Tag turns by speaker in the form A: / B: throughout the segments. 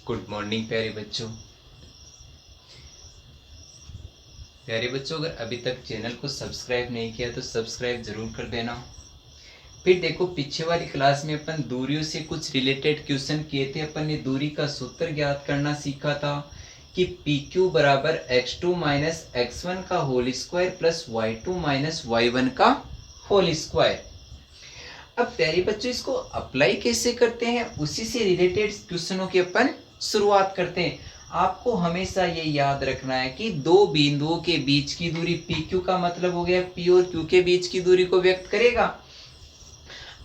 A: Good morning प्यारे बच्चों, अगर अभी तक चैनल को सब्सक्राइब नहीं किया तो सब्सक्राइब जरूर कर देना। फिर देखो, पीछे वाली क्लास में अपन दूरियों से कुछ रिलेटेड क्वेश्चन किए थे। अपन ने दूरी का सूत्र ज्ञात करना सीखा था कि PQ बराबर x2 माइनस x1 का whole square plus y2 minus y1 का होल स्क्वायर। अब प्यारे बच्चों, इसको अप्लाई कैसे करते हैं, उसी से रिलेटेड क्वेश्चनों की अपन शुरुआत करते हैं। आपको हमेशा ये याद रखना है कि दो बिंदुओं के बीच की दूरी PQ का मतलब हो गया P और Q के बीच की दूरी को व्यक्त करेगा।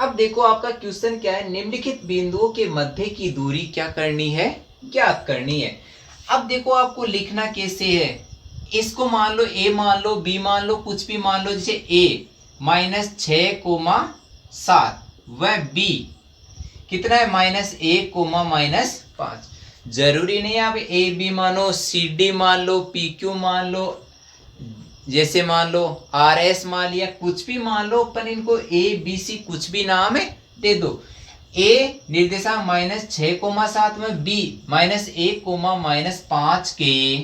A: अब देखो, आपका क्वेश्चन क्या है, निम्नलिखित बिंदुओं के मध्य की दूरी क्या करनी है, ज्ञात करनी है। अब देखो, आपको लिखना कैसे है, इसको मान लो A मान लो, B मान लो, कुछ भी मान लो। जैसे A माइनस 6,7 व B कितना है -1, -5। जरूरी नहीं आप ए बी मानो, सी डी मान लो, पी क्यू मान लो, जैसे मान लो आर एस मान लिया, कुछ भी मान लो। अपन इनको ए बी सी कुछ भी नाम दे दो। ए निर्देशांक -6,7 में बी -1, -5 के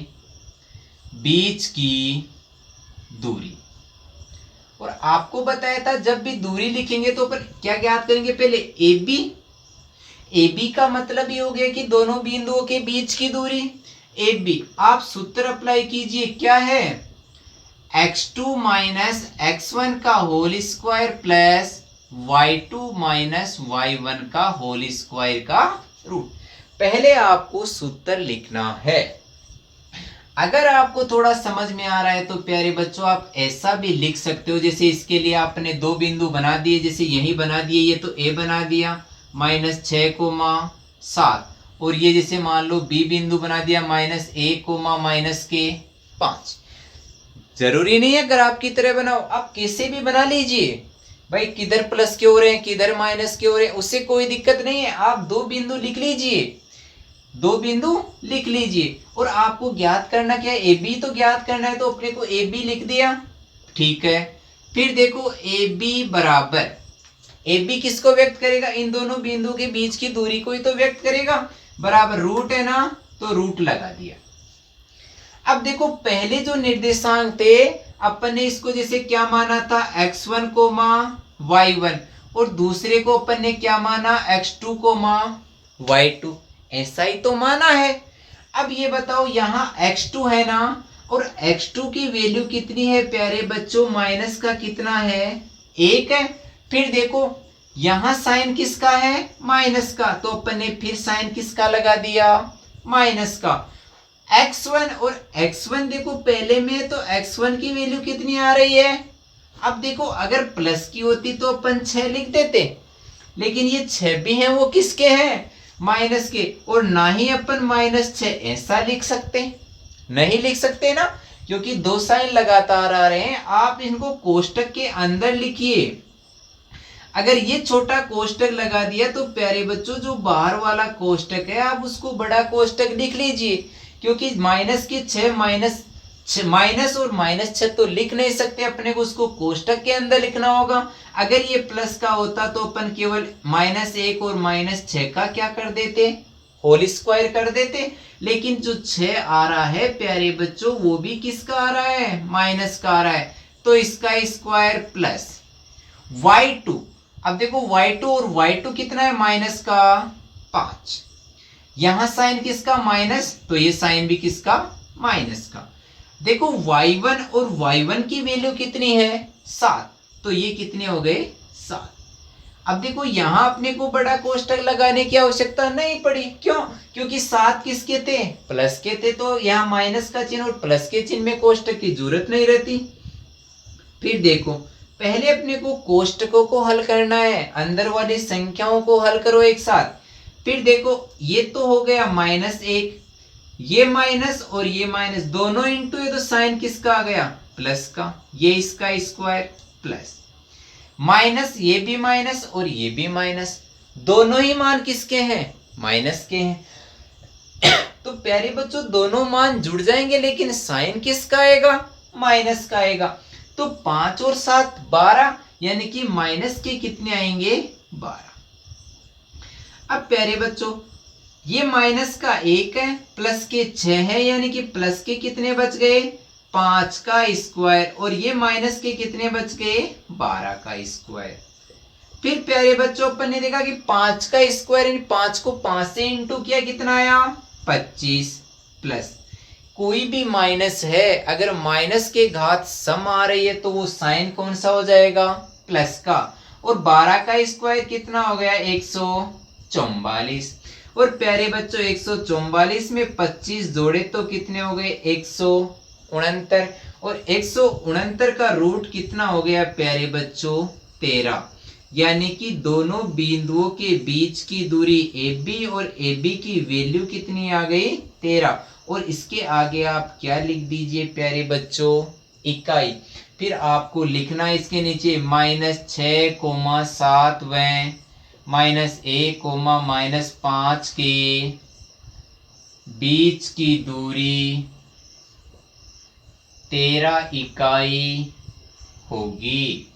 A: बीच की दूरी। और आपको बताया था जब भी दूरी लिखेंगे तो अपन क्या ज्ञात करेंगे, पहले ए बी। ए बी का मतलब ये हो गया कि दोनों बिंदुओं के बीच की दूरी ए बी। आप सूत्र अप्लाई कीजिए, क्या है, x2 माइनस x1 का whole square plus y2 minus y1 का होल स्क्वायर का रूट। पहले आपको सूत्र लिखना है। अगर आपको थोड़ा समझ में आ रहा है तो प्यारे बच्चों, आप ऐसा भी लिख सकते हो। जैसे इसके लिए आपने दो बिंदु बना दिए, जैसे यही बना दिए, ये तो A बना दिया -6,7, और ये जैसे मान लो B बिंदु बना दिया -1, जरूरी नहीं है अगर आपकी तरह बनाओ, आप कैसे भी बना लीजिए भाई। किधर प्लस के हो रहे हैं, किधर माइनस के हो रहे हैं, उससे कोई दिक्कत नहीं है। आप दो बिंदु लिख लीजिए। और आपको ज्ञात करना क्या है, ए बी तो ज्ञात करना है, तो अपने को ए बी लिख दिया, ठीक है। फिर देखो, ए बी बराबर, ए बी किसको व्यक्त करेगा, इन दोनों बिंदुओं के बीच की दूरी को ही तो व्यक्त करेगा। बराबर रूट है ना, तो रूट लगा दिया। अब देखो, पहले जो निर्देशांक थे अपन ने इसको जैसे क्या माना था, x1, y1, और दूसरे को अपन ने क्या माना, x2, y2, ऐसा ही तो माना है। अब ये बताओ, यहाँ x2 है ना, और x2 की वैल्यू कितनी है प्यारे बच्चों, माइनस का कितना है, 1 है। फिर देखो, यहां साइन किसका है, माइनस का, तो अपन ने फिर साइन किसका लगा दिया, माइनस का। x1 और x1 देखो, पहले में तो x1 की वैल्यू कितनी आ रही है। अब देखो, अगर प्लस की होती तो अपन 6 लिख देते, लेकिन ये 6 भी हैं, वो किसके हैं, माइनस के। और ना ही अपन -6 ऐसा लिख सकते, नहीं लिख सकते ना, क्योंकि दो साइन लगातार आ रहे हैं। आप इनको कोष्टक के अंदर लिखिए। अगर ये छोटा कोष्टक लगा दिया तो प्यारे बच्चों, जो बाहर वाला कोष्टक है आप उसको बड़ा कोष्टक लिख लीजिए, क्योंकि -6 माइनस और -6 तो लिख नहीं सकते, अपने को उसको कोष्टक के अंदर लिखना होगा। अगर ये प्लस का होता तो अपन केवल -1 और -6 का क्या कर देते, होल स्क्वायर कर देते। लेकिन जो 6 आ रहा है प्यारे बच्चों, वो भी किसका आ रहा है, माइनस का आ रहा है, तो इसका स्क्वायर प्लस y2। अब देखो, y2 और y2 कितना है, माइनस का 5। यहां साइन किसका, माइनस, तो ये साइन भी किसका, माइनस का। देखो, y1 और y1 की वैल्यू कितनी है, 7, तो ये कितने हो गए, 7। अब देखो, यहां अपने को बड़ा कोष्टक लगाने की आवश्यकता नहीं पड़ी, क्यों, क्योंकि 7 किसके थे, प्लस के थे, तो यहां माइनस का चिन्ह और प्लस के चिन्ह में कोष्टक की जरूरत नहीं रहती। फिर देखो, पहले अपने को कोष्टकों को हल करना है, अंदर वाली संख्याओं को हल करो एक साथ। फिर देखो, ये तो हो गया -1, ये माइनस और ये माइनस, दोनों इंटू, ये तो साइन किसका आ गया, प्लस का, ये इसका स्क्वायर प्लस माइनस, ये भी माइनस और ये भी माइनस, दोनों ही मान किसके हैं, माइनस के हैं। तो प्यारे बच्चों, दोनों मान जुड़ जाएंगे, लेकिन साइन किसका आएगा, माइनस का आएगा। तो 5 और 7 12, यानी कि माइनस के कितने आएंगे, 12। अब प्यारे बच्चों, ये माइनस का 1 है, प्लस के 6 है, यानी कि प्लस के कितने बच गए 5 का स्क्वायर, और ये माइनस के कितने बच गए 12 का स्क्वायर। फिर प्यारे बच्चों अपन ने देखा कि 5 का स्क्वायर यानी 5 को 5 से इंटू किया, कितना आया 25, प्लस कोई भी माइनस है अगर माइनस के घात सम आ रही है तो वो साइन कौन सा हो जाएगा प्लस का, और 12 का स्क्वायर कितना हो गया 144। और प्यारे बच्चों 144 में 25 जोड़े तो कितने हो गए 169, और 169 का रूट कितना हो गया प्यारे बच्चों 13, यानी कि दोनों बिंदुओं के बीच की दूरी AB और AB की वैल्यू कितनी आ गई 13, और इसके आगे आप क्या लिख दीजिए प्यारे बच्चों इकाई। फिर आपको लिखना इसके नीचे -6,7 व -1,-5 के बीच की दूरी 13 इकाई होगी।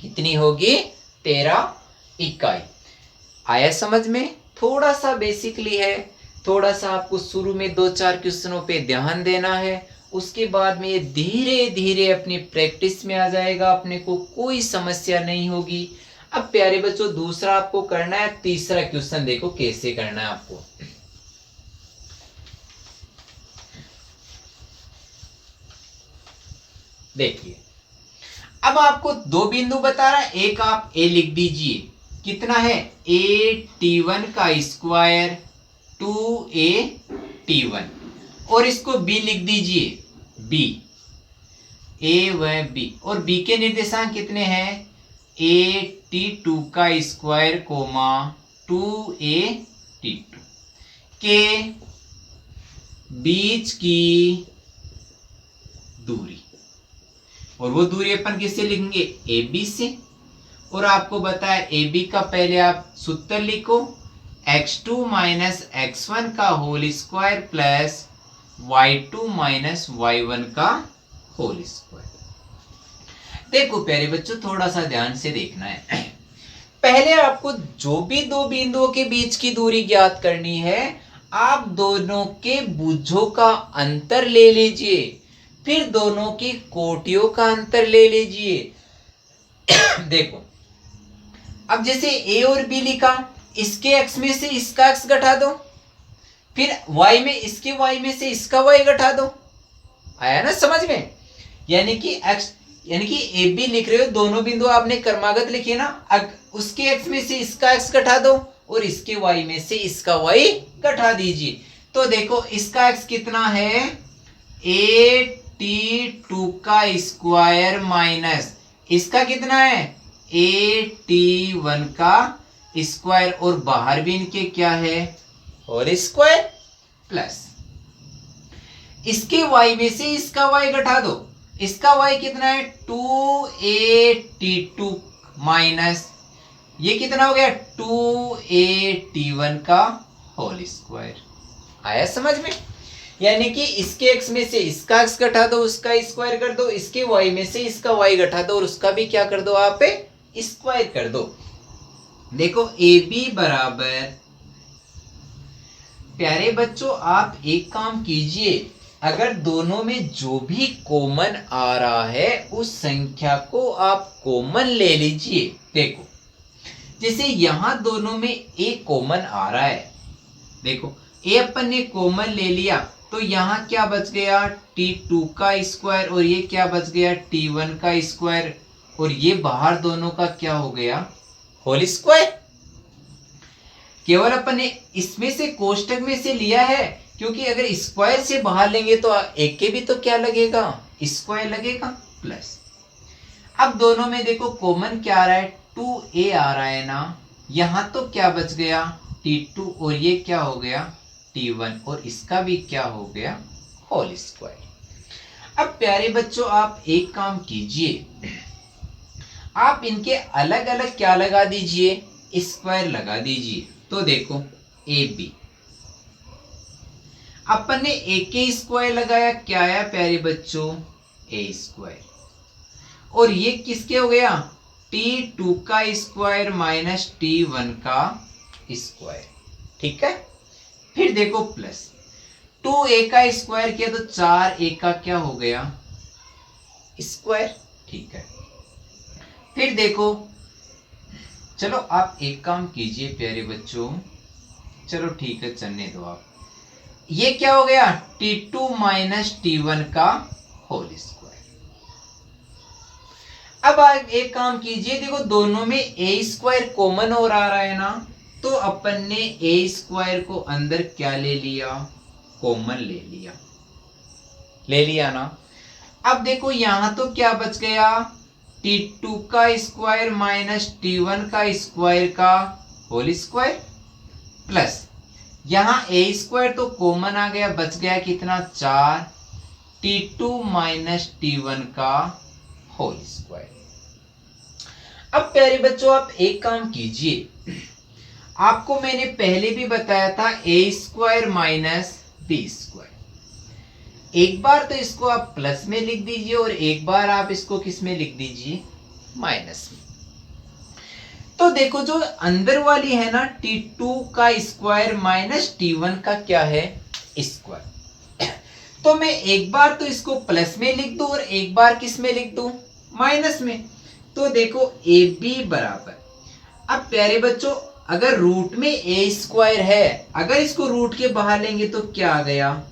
A: कितनी होगी 13 इकाई। आया समझ में? थोड़ा सा बेसिकली है, थोड़ा सा आपको शुरू में 2-4 क्वेश्चनों पे ध्यान देना है, उसके बाद में ये धीरे धीरे अपनी प्रैक्टिस में आ जाएगा, अपने को कोई समस्या नहीं होगी। अब प्यारे बच्चों दूसरा आपको करना है, तीसरा क्वेश्चन देखो कैसे करना है आपको। देखिए अब आपको दो बिंदु बता रहा है, एक आप ए लिख दीजिए, कितना है AT1 का स्क्वायर 2AT1, और इसको बी लिख दीजिए बी, ए व बी, और बी के निर्देशांक कितने हैं AT2 का स्क्वायर 2AT2 के बीच की दूरी, और वो दूरी अपन किससे लिखेंगे AB से। और आपको बताया AB का पहले आप सूत्र लिखो, x2 - x1 का whole square plus y2 - y1 का होल स्क्वायर। देखो प्यारे बच्चों थोड़ा सा ध्यान से देखना है, पहले आपको जो भी दो बिंदुओं के बीच की दूरी ज्ञात करनी है, आप दोनों के भुजों का अंतर ले लीजिए, फिर दोनों की कोटियों का अंतर ले लीजिए। देखो अब जैसे A और B लिखा, इसके x में से इसका x घटा दो, फिर y में इसके y में से इसका y घटा दो। आया ना समझ में? यानी कि AB लिख रहे हो, दोनों बिंदु आपने क्रमागत लिखे ना, उसके x में से इसका x घटा दो और इसके y में से इसका y घटा दीजिए। तो देखो इसका x कितना है AT2 का स्क्वायर माइनस इसका कितना है AT1 का स्क्वायर, और बाहर भी इनके क्या है होल स्क्वायर, प्लस इसके y में से इसका y घटा दो, इसका y कितना है 2AT2 माइनस ये कितना हो गया 2AT1 का होल स्क्वायर। आया समझ में? यानी कि इसके x में से इसका x घटा दो, उसका स्क्वायर कर दो, इसके y में से इसका y घटा दो और उसका भी क्या कर दो आप स्क्वायर कर दो। देखो AB बराबर, प्यारे बच्चों आप एक काम कीजिए, अगर दोनों में जो भी कॉमन आ रहा है उस संख्या को आप कॉमन ले लीजिए। देखो जैसे यहां दोनों में A कॉमन आ रहा है, देखो A अपन ने कॉमन ले लिया तो यहाँ क्या बच गया T2 का स्क्वायर, और ये क्या बच गया T1 का स्क्वायर, और ये बाहर दोनों का क्या हो गया होल स्क्वायर। केवल अपन ने इसमें से कोष्टक में से लिया है, क्योंकि अगर स्क्वायर से बाहर लेंगे तो एक के भी तो क्या लगेगा स्क्वायर लगेगा, प्लस अब दोनों में देखो कॉमन क्या आ रहा है 2A आ रहा है ना, यहां तो क्या बच गया T2 और ये क्या हो गया T1, और इसका भी क्या हो गया होल स्क्वायर। अब प्यारे बच्चों आप एक काम कीजिए, आप इनके अलग अलग क्या लगा दीजिए स्क्वायर लगा दीजिए। तो देखो AB अपन ने A के स्क्वायर लगाया, क्या आया प्यारे बच्चों A स्क्वायर, और ये किसके हो गया T2 का स्क्वायर माइनस T1 का स्क्वायर। ठीक है, फिर देखो प्लस 2a का स्क्वायर किया तो 4a का क्या हो गया स्क्वायर। ठीक है, फिर देखो, चलो आप एक काम कीजिए प्यारे बच्चों, चलो ठीक है चलने दो आप, ये क्या हो गया t2 माइनस t1 का होल स्क्वायर। अब आप एक काम कीजिए, देखो दोनों में a स्क्वायर कॉमन और आ रहा है ना, तो अपन ने a स्क्वायर को अंदर क्या ले लिया कॉमन ले लिया ना। अब देखो यहां तो क्या बच गया t2 का स्क्वायर माइनस t1 का स्क्वायर का होल स्क्वायर प्लस यहां a स्क्वायर तो कॉमन आ गया, बच गया कितना 4 t2 माइनस t1 का होल स्क्वायर। अब प्यारे बच्चों आप एक काम कीजिए, आपको मैंने पहले भी बताया था a square minus b square, एक बार तो इसको आप प्लस में लिख दीजिए और एक बार आप इसको किस में लिख दीजिए माइनस में। तो देखो जो अंदर वाली है ना t2 का स्क्वायर माइनस t1 का क्या है स्क्वायर, तो मैं एक बार तो इसको प्लस में लिख दूं और एक बार किस में लिख दूं माइनस में। तो देखो ए बी बराबर, अब प्यारे बच्चों अगर रूट में ए स्क्वायर है, अगर इसको रूट के बाहर लेंगे तो क्या आ गया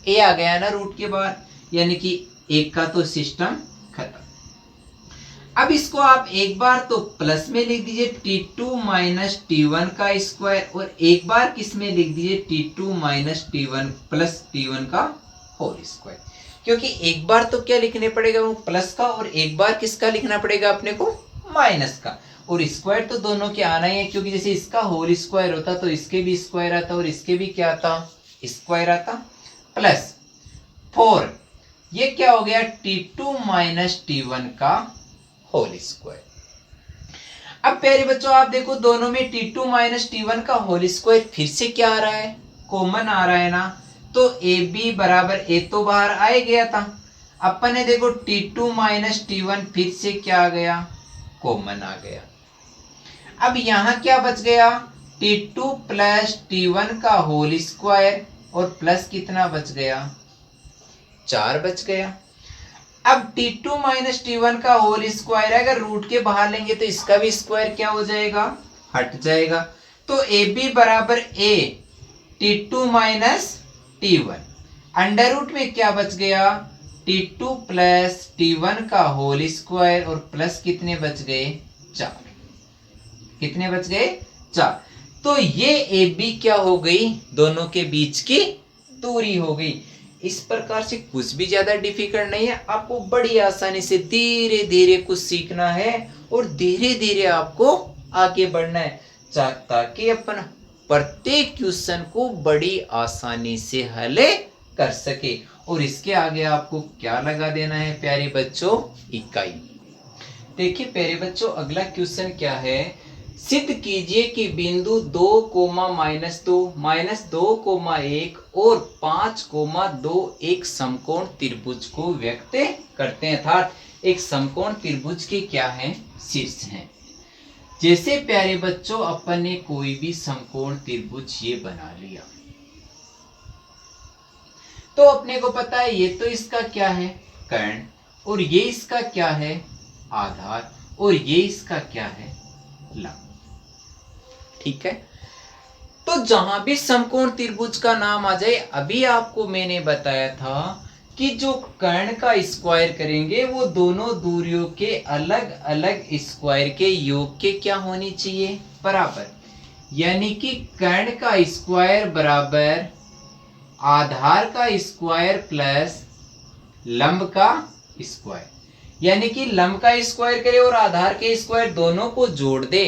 A: ए आ गया ना रूट के बाहर, यानी कि एक का तो सिस्टम खत्म। अब इसको आप एक बार तो प्लस में लिख दीजिए t2 माइनस t1 का स्क्वायर और एक बार किस में लिख दीजिए t2 minus t1 plus t1 का होल स्क्वायर, क्योंकि एक बार तो क्या लिखने पड़ेगा वो प्लस का और एक बार किसका लिखना पड़ेगा अपने को माइनस का, और स्क्वायर तो दोनों के आना ही है, क्योंकि जैसे इसका होल स्क्वायर होता तो इसके भी स्क्वायर आता और इसके भी क्या आता स्क्वायर आता प्लस 4, ये क्या हो गया t2 माइनस t1 का होल स्क्वायर। अब प्यारे बच्चों आप देखो दोनों में t2 माइनस t1 का होल स्क्वायर फिर से क्या आ रहा है कॉमन आ रहा है ना, तो ए बी बराबर ए तो बाहर आ ही गया था, अपन ने देखो t2 माइनस t1 फिर से क्या आ गया कॉमन आ गया। अब यहां क्या बच गया t2 प्लस t1 का होल स्क्वायर और प्लस कितना बच गया 4 बच गया। अब t2 माइनस t1 का होल स्क्वायर अगर रूट के बाहर लेंगे तो इसका भी स्क्वायर क्या हो जाएगा हट जाएगा, तो ए बी बराबर ए t2 minus t1, under root में क्या बच गया t2 प्लस t1 का होल स्क्वायर और प्लस कितने बच गए 4, कितने बच गए 4। तो ये ए बी क्या हो गई दोनों के बीच की दूरी हो गई। इस प्रकार से कुछ भी ज्यादा डिफिकल्ट नहीं है, आपको बड़ी आसानी से धीरे धीरे कुछ सीखना है और धीरे धीरे आपको आगे बढ़ना है, ताकि अपन प्रत्येक क्वेश्चन को बड़ी आसानी से हल कर सके। और इसके आगे आपको क्या लगा देना है प्यारे बच्चों इकाई। देखिए प्यारे बच्चों अगला क्वेश्चन क्या है, सिद्ध कीजिए कि बिंदु 2, -2, -2, 1 और 5, 2 एक समकोण त्रिभुज को व्यक्त करते हैं, अर्थात एक समकोण त्रिभुज के क्या हैं शीर्ष हैं। जैसे प्यारे बच्चों अपन ने कोई भी समकोण त्रिभुज ये बना लिया, तो अपने को पता है ये तो इसका क्या है कर्ण और ये इसका क्या है आधार और ये इसका क्या है लंब, ठीक है। तो जहां भी समकोण त्रिभुज का नाम आ जाए, अभी आपको मैंने बताया था कि जो कर्ण का स्क्वायर करेंगे वो दोनों दूरियों के अलग अलग स्क्वायर के योग के क्या होनी चाहिए बराबर, यानी कि कर्ण का स्क्वायर बराबर आधार का स्क्वायर प्लस लंब का स्क्वायर, यानी कि लंब का स्क्वायर करे और आधार के स्क्वायर दोनों को जोड़ दे,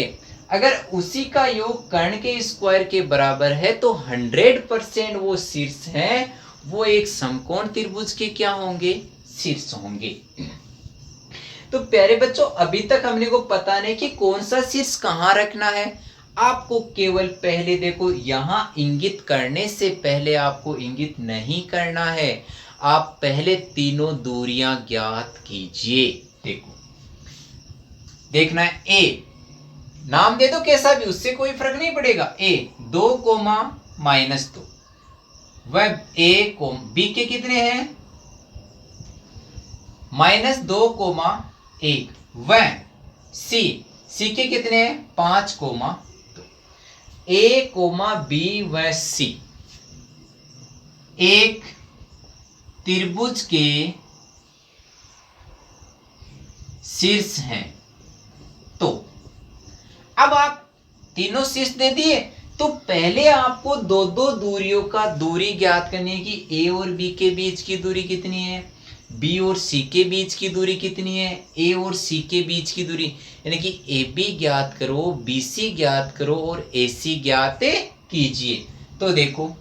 A: अगर उसी का योग कर्ण के स्क्वायर के बराबर है तो 100% वो शीर्ष हैं, वो एक समकोण त्रिभुज के क्या होंगे शीर्ष होंगे। तो प्यारे बच्चों अभी तक हमने को पता नहीं कि कौन सा शीर्ष कहाँ रखना है, आपको केवल पहले देखो यहां इंगित करने से पहले आपको इंगित नहीं करना है, आप पहले तीनों दूरियां ज्ञात कीजिए। देखो देखना है ए, नाम दे दो कैसा भी, उससे कोई फर्क नहीं पड़ेगा, ए 2, -2, वह ए को बी के कितने हैं -2,1, वह सी के कितने हैं 5,2। ए कोमा बी व सी एक त्रिभुज के शीर्ष हैं। तो अब आप तीनों शीर्ष दे दिए, तो पहले आपको दो दो दूरियों का दूरी ज्ञात करनी है कि ए और बी के बीच की दूरी कितनी है, बी और सी के बीच की दूरी कितनी है, ए और सी के बीच की दूरी, यानी कि ए बी ज्ञात करो, बी सी ज्ञात करो और ए सी ज्ञात कीजिए। तो देखो,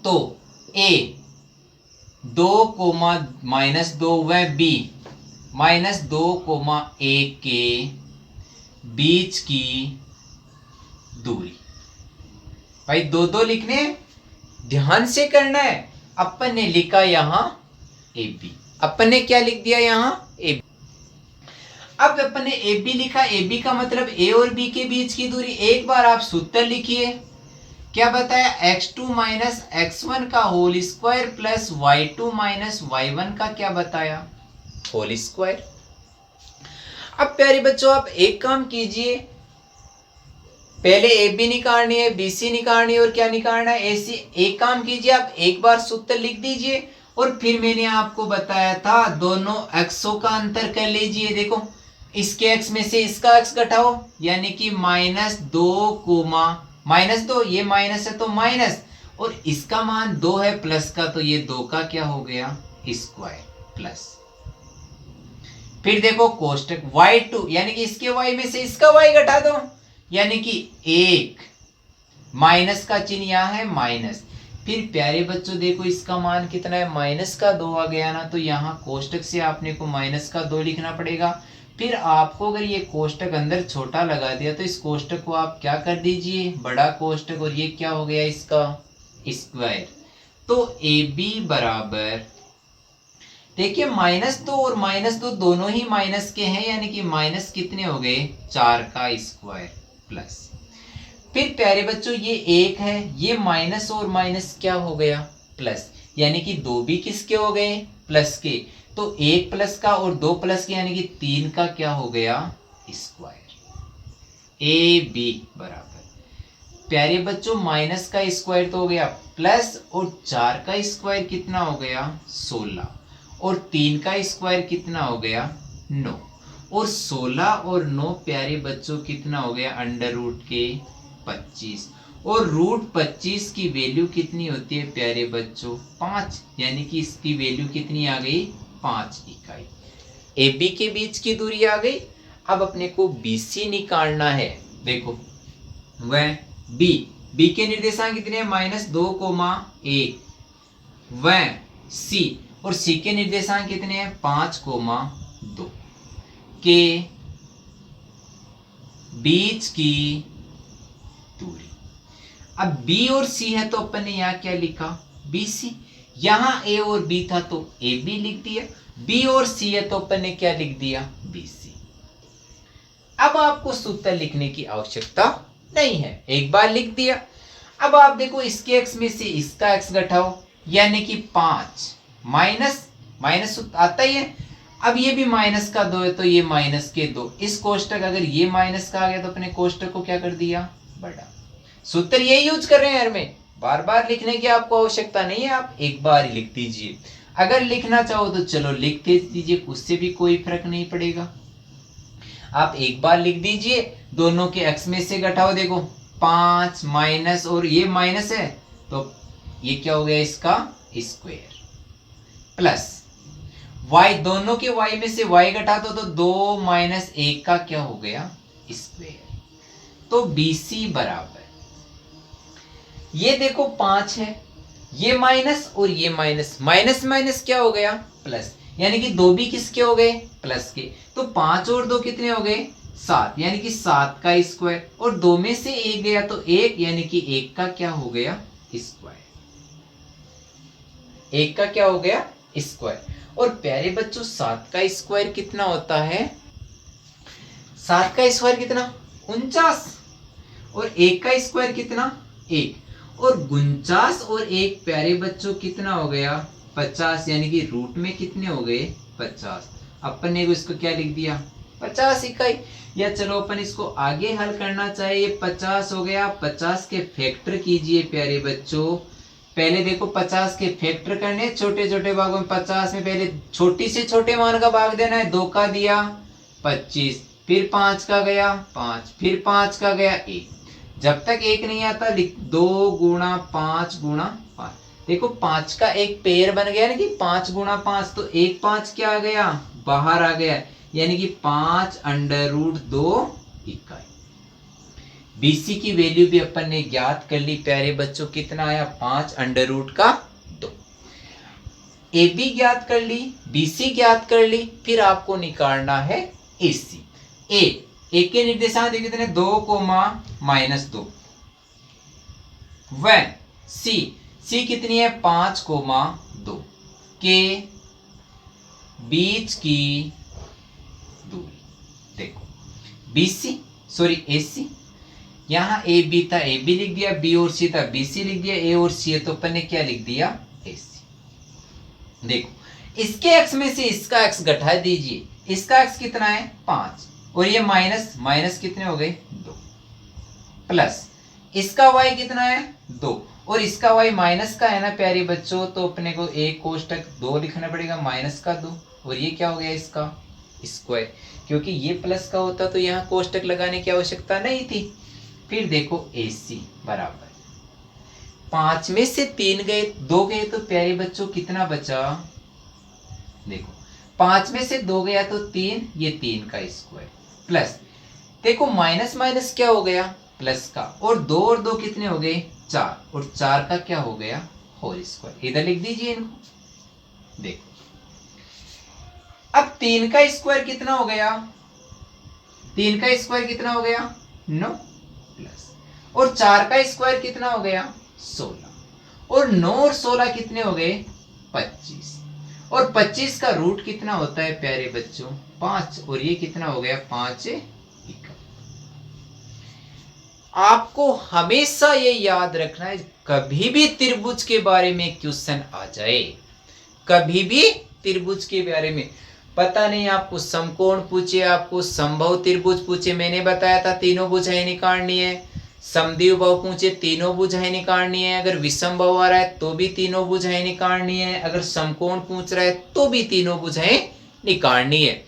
A: तो ए 2,-2 व बी -2,1 के बीच की दूरी। भाई दो दो लिखने, ध्यान से करना है। अपन ने लिखा यहां ए बी, अपन ने क्या लिख दिया यहां ए बी। अब अपन ने ए बी लिखा, ए बी का मतलब ए और बी के बीच की दूरी। एक बार आप सूत्र लिखिए, क्या बताया, x2 - x1 का whole square plus y2 - y1 का क्या बताया, होल स्क्वायर। अब प्यारे बच्चों आप एक काम कीजिए, पहले ए बी निकालनी है, बी सी निकालनी है और क्या निकालना है, ए सी। एक काम कीजिए, आप एक बार सूत्र लिख दीजिए और फिर मैंने आपको बताया था दोनों एक्सों का अंतर कर लीजिए। देखो, इसके एक्स में से इसका एक्स घटाओ, यानी कि -2, ये माइनस है तो माइनस, और इसका मान 2 है प्लस का, तो ये 2 का क्या हो गया स्क्वायर प्लस। फिर देखो कोष्टक y2, यानी कि इसके y में से इसका y घटा दो, यानी कि 1, माइनस का चिन्ह यहाँ है माइनस। फिर प्यारे बच्चों देखो इसका मान कितना है, -2 आ गया ना, तो यहाँ कोष्टक से आपने को -2 लिखना पड़ेगा। फिर आपको अगर ये कोष्टक अंदर छोटा लगा दिया तो इस कोष्टक को आप क्या कर दीजिए, बड़ा कोष्टक, और ये क्या हो गया इसका स्क्वायर। तो ए बी बराबर, देखिए -2 और -2 दोनों ही माइनस के हैं, यानी कि माइनस कितने हो गए 4 का स्क्वायर प्लस। फिर प्यारे बच्चों ये 1 है, ये माइनस और माइनस क्या हो गया प्लस, यानी कि 2 भी किसके हो गए प्लस के, तो 1 प्लस का और 2 प्लस के, यानी कि 3 का क्या हो गया स्क्वायर। ए बी बराबर, प्यारे बच्चों माइनस का स्क्वायर तो हो गया प्लस, और 4 का स्क्वायर कितना हो गया 16, और 3 का स्क्वायर कितना हो गया 9, और 16 और 9 प्यारे बच्चों कितना हो गया √25, और √25 की वैल्यू कितनी होती है प्यारे बच्चों 5, यानी कि इसकी वैल्यू कितनी आ गई 5 इकाई। ए बी के बीच की दूरी आ गई। अब अपने को बी सी निकालना है। देखो वह बी के निर्देशांक कितने हैं -2,1, वह सी, और सी के निर्देशांक कितने हैं 5,2 के बीच की दूरी। अब बी और सी है तो अपन ने यहां क्या लिखा बी सी, यहां ए और बी था तो ए बी लिख दिया, बी और सी है तो अपन ने क्या लिख दिया बी सी। अब आपको सूत्र लिखने की आवश्यकता नहीं है, एक बार लिख दिया। अब आप देखो इसके एक्स में से इसका एक्स घटाओ, यानी कि 5 माइनस आता ही है। अब ये भी -2 है तो ये -2, इस कोष्टक अगर ये माइनस का आ गया तो अपने कोष्टक को क्या कर दिया बड़ा। सूत्र ये यूज कर रहे हैं यार, में बार बार लिखने की आपको आवश्यकता नहीं है, आप एक बार ही लिख दीजिए। अगर लिखना चाहो तो चलो लिख दीजिए, उससे भी कोई फर्क नहीं पड़ेगा। आप एक बार लिख दीजिए, दोनों के एक्स में से घटाओ, देखो 5 माइनस और ये माइनस है तो ये क्या हो गया इसका स्क्वायर प्लस y, दोनों के y में से y घटा दो तो 2 - 1 का क्या हो गया स्क्वायर। तो BC बराबर, ये देखो 5 है, ये माइनस और ये माइनस, माइनस क्या हो गया प्लस, यानी कि 2 भी किसके हो गए प्लस के, तो 5 और 2 कितने हो गए 7, यानी कि 7 का स्क्वायर, और 2 में से 1 गया तो 1, यानी कि 1 का क्या हो गया स्क्वायर, 1 का क्या हो गया स्क्वायर। और प्यारे बच्चों 7 का स्क्वायर कितना होता है, 7 का स्क्वायर कितना 49, और 1 का स्क्वायर कितना 1, और 49 और 1 प्यारे बच्चों कितना हो गया 50, यानी कि रूट में कितने हो गए 50। अपन ने इसको क्या लिख दिया 50 इकाई। या चलो अपन इसको आगे हल करना चाहे, ये 50 हो गया, 50 के फैक्टर कीजिए प्यारे बच्चों। पहले देखो 50 के फैक्टर करने छोटे छोटे भागों में। 50 में पहले छोटी से छोटे मान का भाग देना है, 2 का दिया 25, फिर 5 का गया 5, फिर 5 का गया 1। जब तक 1 नहीं आता 2 गुणा 5 गुणा 5। देखो 5 का एक पेयर बन गया ना कि 5 गुणा 5, तो 1 5 क्या आ गया बाहर आ गया, यानी कि 5√2 इकाई। BC की वैल्यू भी अपन ने ज्ञात कर ली प्यारे बच्चों, कितना आया 5√2। AB ज्ञात कर ली, BC ज्ञात कर ली, फिर आपको निकालना है AC। A के निर्देशांक कितने 2, -2। वह C कितनी है 5, 2 के बीच की दूरी। देखो AC, यहां AB था AB लिख दिया, B और C था BC लिख दिया, A और C है तो अपन ने क्या लिख दिया AC। देखो इसके x में से इसका x घटा दीजिए, इसका x कितना है 5 और ये माइनस कितने हो गए 2, प्लस इसका y कितना है 2 और इसका y माइनस का है ना प्यारे बच्चों, तो अपने को एक कोष्टक 2 लिखना पड़ेगा -2, और ये क्या हो गया इसका स्क्वायर, क्योंकि ये प्लस का होता तो यहाँ कोष्टक लगाने की आवश्यकता नहीं थी। फिर देखो AC बराबर 5 में से 3 गए 2 गए तो प्यारे बच्चों कितना बचा, देखो 5 में से 2 गया तो 3, ये 3 का स्क्वायर, प्लस देखो माइनस माइनस क्या हो गया प्लस का, और 2 और 2 कितने हो गए 4, और 4 का क्या हो गया होल स्क्वायर। इधर लिख दीजिए इनको। देखो अब 3 का स्क्वायर कितना हो गया, 3 का स्क्वायर कितना हो गया 9, प्लस और 4 का स्क्वायर कितना हो गया 16, और 9 और 16 कितने हो गए 25, और 25 का रूट कितना होता है प्यारे बच्चों 5, और ये कितना हो गया 5 इकाई। आपको हमेशा ये याद रखना है, कभी भी त्रिभुज के बारे में क्वेश्चन आ जाए, कभी भी त्रिभुज के बारे में, पता नहीं आपको समकोण पूछे, आपको समबाहु त्रिभुज पूछे, मैंने बताया था तीनों भुजाएं निकालनी है, समद्विबाहु पूछे तीनों भुजाएं निकालनी है, अगर विषम बाहु आ रहा है तो भी तीनों भुजाएं निकालनी है, अगर समकोण पूछ रहा है तो भी तीनों भुजाएं निकालनी है।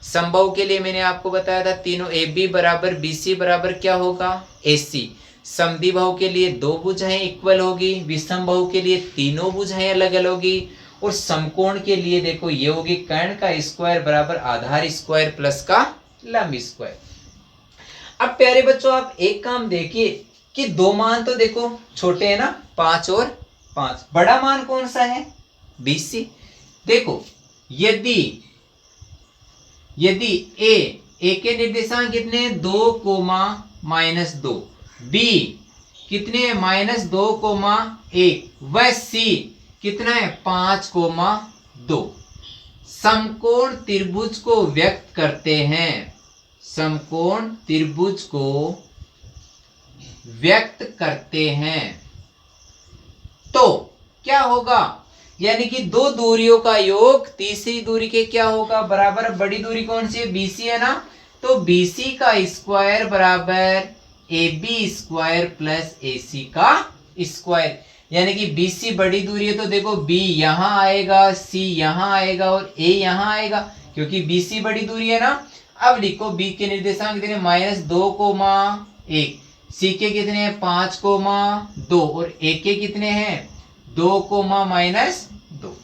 A: समबाहु के लिए मैंने आपको बताया था तीनों AB बराबर BC बराबर क्या होगा AC। समद्विबाहु के लिए 2 भुजाएं इक्वल होगी, विषम बाहु के लिए तीनों भुजाएं अलग अलग होगी, और समकोण के लिए देखो ये होगी कर्ण का स्क्वायर बराबर आधार स्क्वायर प्लस का लंब स्क्वायर। अब प्यारे बच्चों आप एक काम देखिए कि 2 मान तो देखो छोटे है ना 5 और 5, बड़ा मान कौन सा है BC। देखो यदि A के निर्देशांक कितने 2, -2, B कितने -2, 1, व C कितना है 5, 2, समकोण त्रिभुज को व्यक्त करते हैं, समकोण त्रिभुज को व्यक्त करते हैं, तो क्या होगा, यानी कि 2 दूरियों का योग तीसरी दूरी के क्या होगा बराबर। बड़ी दूरी कौन सी है BC है ना, तो BC का स्क्वायर बराबर AB स्क्वायर प्लस AC का स्क्वायर, यानी कि BC बड़ी दूरी है तो देखो B यहां आएगा, C यहां आएगा और A यहां आएगा, क्योंकि BC बड़ी दूरी है ना। अब लिखो B के निर्देशांक कितने -2, 1, C के कितने हैं 5, 2 और A के कितने हैं 2, -2।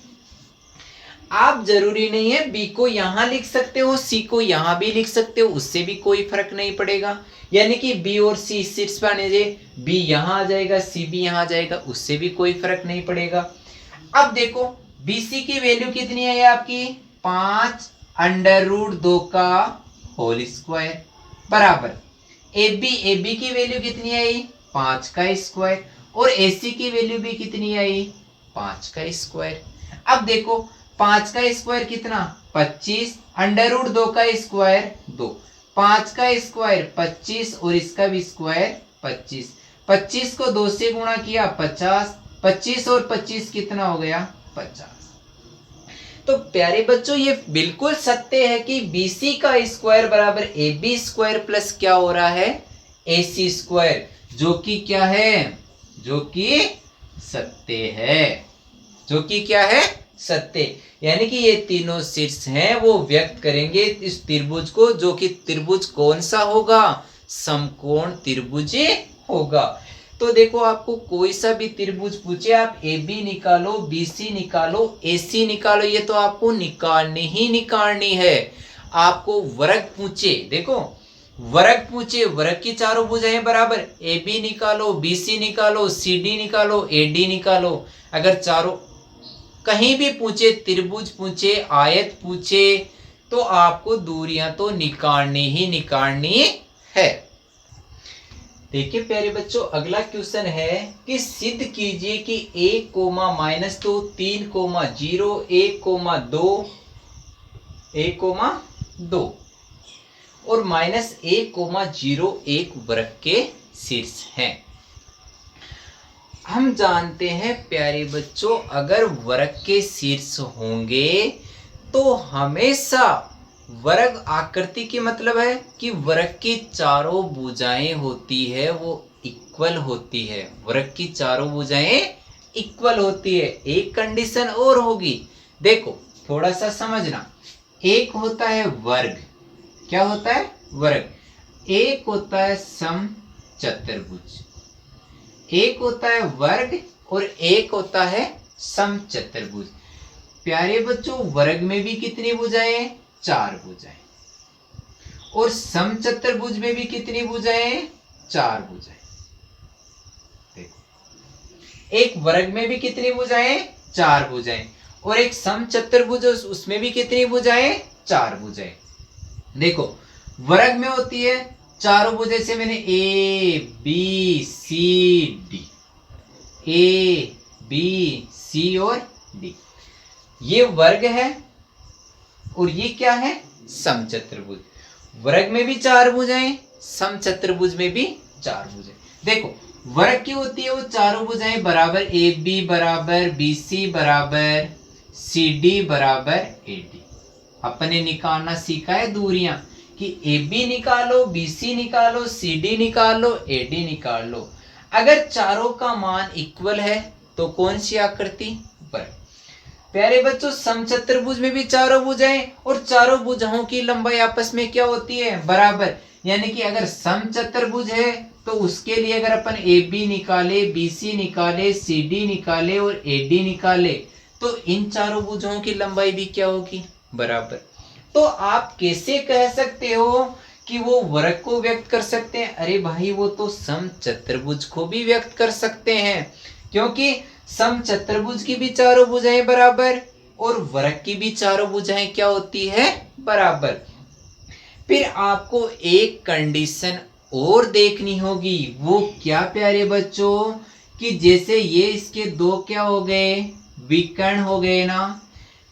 A: आप जरूरी नहीं है B को यहां लिख सकते हो, C को यहां भी लिख सकते हो, उससे भी कोई फर्क नहीं पड़ेगा, यानी कि B और C सीट्स पर आने से B यहां आ जाएगा, C भी यहां आ जाएगा, उससे भी कोई फर्क नहीं पड़ेगा। अब देखो BC की वैल्यू कितनी है आपकी 5√2 का होल स्क्वायर बराबर AB की वैल्यू कितनी आई 5 का स्क्वायर, और AC की वैल्यू भी कितनी आई 5 का स्क्वायर। अब देखो 5 का स्क्वायर कितना 25, √2 का स्क्वायर 2, 5 का स्क्वायर 25 और इसका भी स्क्वायर 25, 25 को 2 से गुणा किया 50, 25 और 25 कितना हो गया 50। तो प्यारे बच्चों ये बिल्कुल सत्य है कि BC का स्क्वायर बराबर AB स्क्वायर प्लस क्या हो रहा है AC स्क्वायर, जो कि क्या है, जो कि सत्य है, जो कि क्या है सत्य। यानी कि ये तीनों शीर्ष हैं वो व्यक्त करेंगे इस त्रिभुज को, जो कि त्रिभुज कौन सा होगा, समकोण त्रिभुज होगा। तो देखो आपको कोई सा भी त्रिभुज पूछे, आप AB निकालो, BC निकालो, AC निकालो, ये तो आपको निकालनी ही निकालनी है। आपको वर्ग पूछे, देखो वर्ग पूछे, वर्ग की चारों भुजाएं बराबर, AB निकालो, BC निकालो, CD निकालो, AD निकालो। अगर चारों कहीं भी पूछे, त्रिभुज पूछे, आयत पूछे, तो आपको दूरियां तो निकालनी ही निकालनी है। देखिए प्यारे बच्चों अगला क्वेश्चन है कि सिद्ध कीजिए कि 1, -2, 3, 0, 1, 2 और -1, 0, 1 वर्ग के शीर्ष हैं। हम जानते हैं प्यारे बच्चों अगर वर्ग के शीर्ष होंगे तो हमेशा वर्ग आकृति की मतलब है कि वर्ग की चारों भुजाएं होती है वो इक्वल होती है, वर्ग की चारों भुजाएं इक्वल होती है। एक कंडीशन और होगी, देखो थोड़ा सा समझना, एक होता है वर्ग, क्या होता है वर्ग, एक होता है समचतुर्भुज, एक होता है वर्ग और एक होता है समचतुर्भुज। प्यारे बच्चों वर्ग में भी कितनी भुजाएं, 4 भुजाएं, और समचतुर्भुज में भी कितनी भुजाएं, 4 भुजाएं। देखो एक वर्ग में भी कितनी भुजाएं, 4 भुजाएं, और एक समचतुर्भुज उसमें भी कितनी भुजाएं, 4 भुजाएं। देखो वर्ग में होती है चारों भुजाएं, जैसे मैंने A B C D, A B C और D, ये वर्ग है और ये क्या है समचतुर्भुज। वर्ग में भी 4 भुजाएं, समचतुर्भुज में भी 4 भुजाएं। देखो वर्ग की होती है वो चारों भुजाएं बराबर, AB बराबर BC बराबर CD बराबर AD। अपने निकालना सीखा है दूरियां कि AB निकालो, BC निकालो, CD निकालो, AD निकाल लो। अगर चारों का मान इक्वल है तो कौन सी आकृति, वर्ग। प्यारे बच्चों समचतुर्भुज में भी चारों भुजाएं और चारों भुजाओं की लंबाई आपस में क्या होती है, बराबर। यानी कि अगर समचतुर्भुज है तो उसके लिए अगर अपन AB निकाले, BC निकाले, CD निकाले और AD निकाले तो इन चारों भुजाओं की लंबाई भी क्या होगी, बराबर। तो आप कैसे कह सकते हो कि वो वर्ग को व्यक्त कर सकते हैं, अरे भाई वो तो समचतुर्भुज को भी व्यक्त कर सकते हैं, क्योंकि समचतुर्भुज की भी चारों भुजाएं बराबर और वर्ग की भी चारों भुजाएं क्या होती है, बराबर। फिर आपको एक कंडीशन और देखनी होगी, वो क्या प्यारे बच्चों, कि जैसे ये इसके दो क्या हो गए, विकर्ण हो गए ना।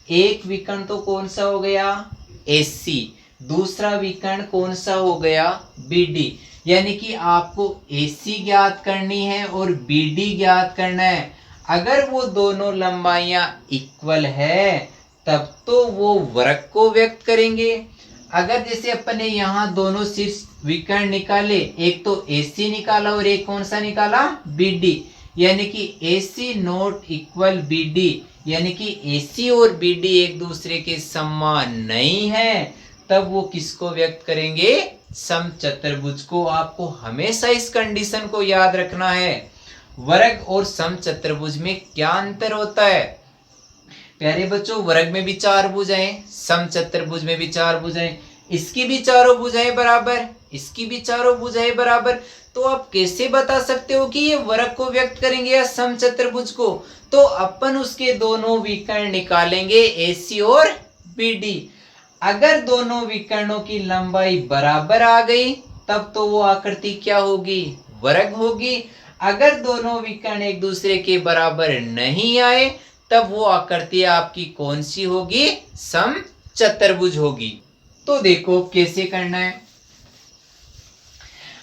A: एक विकर्ण तो कौन सा हो गया, AC, दूसरा विकर्ण कौन सा हो गया, BD। यानी कि आपको AC ज्ञात करनी है और BD ज्ञात करना है। अगर वो दोनों लंबाइयां इक्वल है तब तो वो वर्ग को व्यक्त करेंगे। अगर जैसे अपन ने यहाँ दोनों शीर्ष विकर्ण निकाले, एक तो AC निकाला और एक कौन सा निकाला, BD, यानी कि AC नॉट इक्वल BD, यानी कि AC और BD एक दूसरे के समान नहीं है, तब वो किसको व्यक्त करेंगे, समचतुर्भुज को। आपको हमेशा इस कंडीशन को याद रखना है। वर्ग और समचतुर्भुज में क्या अंतर होता है प्यारे बच्चों, वर्ग में भी 4 भुजाएं, समचतुर्भुज में भी 4 भुजाएं, इसकी भी चारों भुजाएं बराबर, इसकी भी चारों भुजाएं बराबर। तो आप कैसे बता सकते हो कि ये वर्ग को व्यक्त करेंगे या समचतुर्भुज को, तो अपन उसके दोनों विकर्ण निकालेंगे AC और BD। अगर दोनों विकर्णों की लंबाई बराबर आ गई तब तो वो आकृति क्या होगी, वर्ग होगी। अगर दोनों विकर्ण एक दूसरे के बराबर नहीं आए तब वो आकृति आपकी कौन सी होगी, समचतुर्भुज होगी। तो देखो कैसे करना है।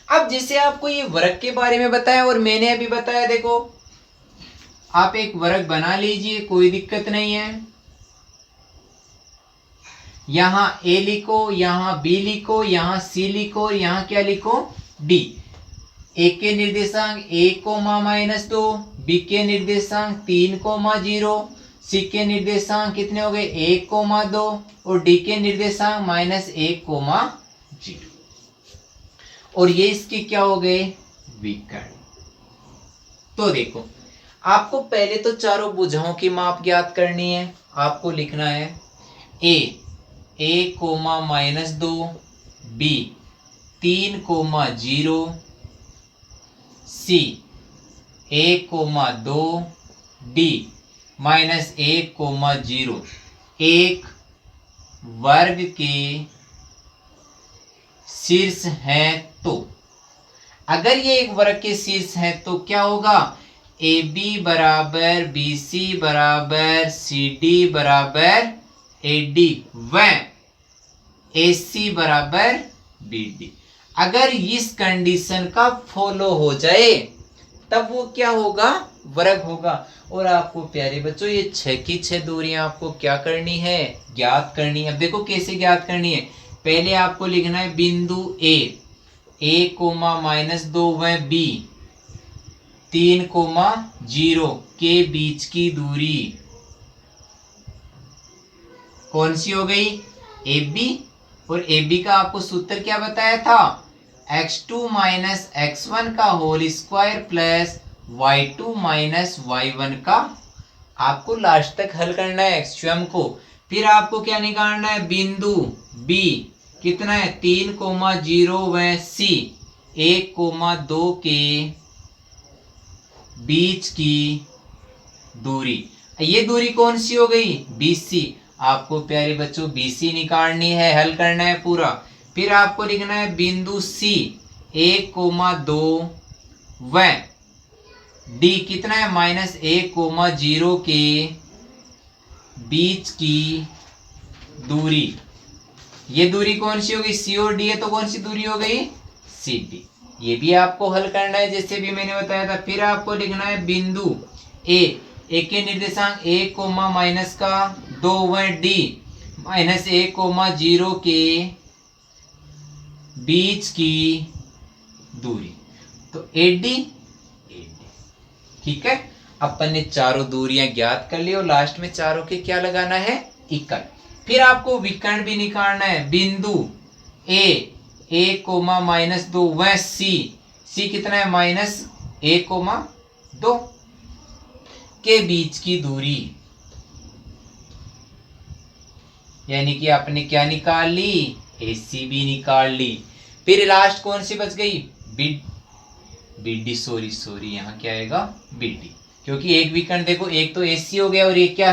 A: अब जैसे आपको ये वर्ग के बारे में बताया और मैंने अभी बताया, देखो आप एक वर्ग बना लीजिए, कोई दिक्कत नहीं है। यहां ए लिखो, यहां बी लिखो, यहां सी लिखो और यहां क्या लिखो, डी। ए के निर्देशांक 1, बी के निर्देशांक 3, सी के निर्देशांक कितने हो गए 1, और डी के निर्देशांक -1, और ये इसके क्या हो गए, विकर्ण। तो देखो आपको पहले तो चारों भुजाओं की माप ज्ञात करनी है। आपको लिखना है a, b 3, 0, c 1, 2, d -1, 0 एक वर्ग के शीर्ष हैं। तो अगर ये एक वर्ग के शीर्ष हैं तो क्या होगा, AB बराबर BC बराबर CD बराबर AD व AC बराबर BD। अगर इस कंडीशन का फॉलो हो जाए तब वो क्या होगा, वर्ग होगा। और आपको प्यारे बच्चों ये 6 की 6 दूरियां आपको क्या करनी है, ज्ञात करनी है। अब देखो कैसे ज्ञात करनी है। पहले आपको लिखना है बिंदु A, -2 व B 3, 0 के बीच की दूरी कौन सी हो गई, AB। और AB का आपको सूत्र क्या बताया था, x2 - x1 का whole square plus y2 - y1 का। आपको लास्ट तक हल करना है स्वयं को। फिर आपको क्या निकालना है, बिंदु B कितना है 3, 0 व C 1, 2 के बीच की दूरी। ये दूरी कौन सी हो गई, BC। आपको प्यारे बच्चों BC निकालनी है, हल करना है पूरा। फिर आपको लिखना है बिंदु C 1, 2 व D कितना है -1, 0 के बीच की दूरी। ये दूरी कौन सी होगी, C और D है, तो कौन सी दूरी हो गई, CD। ये भी आपको हल करना है जैसे भी मैंने बताया था। फिर आपको लिखना है बिंदु A के निर्देशांक 1, -2 व D -1, 0 के बीच की दूरी, तो AD। ठीक है, अपन ने चारों दूरियां ज्ञात कर ली और लास्ट में चारों के क्या लगाना है, इक्वल। फिर आपको विकर्ण भी निकालना है। बिंदु A 1, -2 व C कितना है -1, 2 के बीच की दूरी। यानी कि आपने क्या निकाल ली, AC भी निकाल ली। फिर लास्ट कौन सी बच गई, BD। सॉरी यहाँ क्या आएगा, BD, क्योंकि एक विकर्ण देखो, एक तो AC हो गया और एक क्या